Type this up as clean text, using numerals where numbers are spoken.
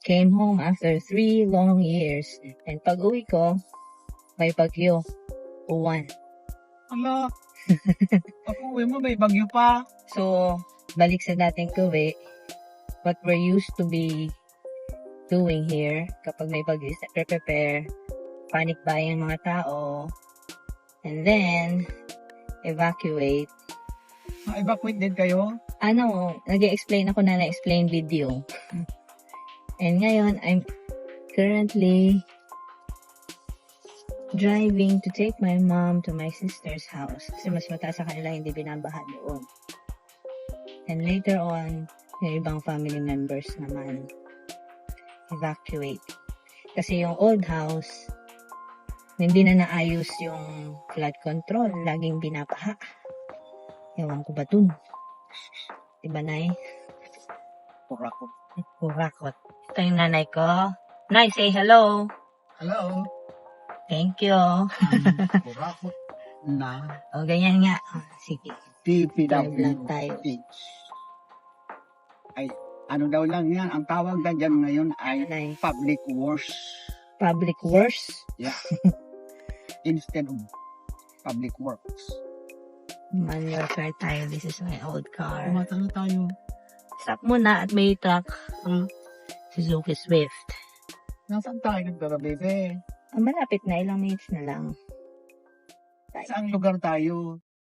came home after 3 long years. And pag uwi ko, may bagyo. Uwan. Ala, pag-uwi mo may bagyo pa. So, balik sa dating kuwi, what we're used to be doing here, kapag may bagyo, is prepare, panic buying mga tao, and then, evacuate. Ma-evacuate din kayo? Nag-explain ako na na-explain video. And ngayon, I'm currently driving to take my mom to my sister's house. Kasi mas mataas sa kanila, hindi binabaha doon. And later on, yung ibang family members naman evacuate. Kasi yung old house, hindi na naayos yung flood control. Laging binabaha. Ewan ko ba dun? Diba, Nay? Kurakot. Kurakot. Ito yung nanay ko. Nay, say hello. Hello? Thank you. Kurakot na O, ganyan nga. Sige. Drive lang tayo. PPWH. Ay, ano daw lang yan, ang tawag na dyan ngayon ay Nay, public works. public works. Yeah. Instead of public works. Manual car tayo. This is my old car. Tumatalo tayo. Stop muna at may truck. Suzuki Swift. Nasaan tayo nagdara, bebe? Malapit na. Ilang minutes na lang. Saang lugar tayo?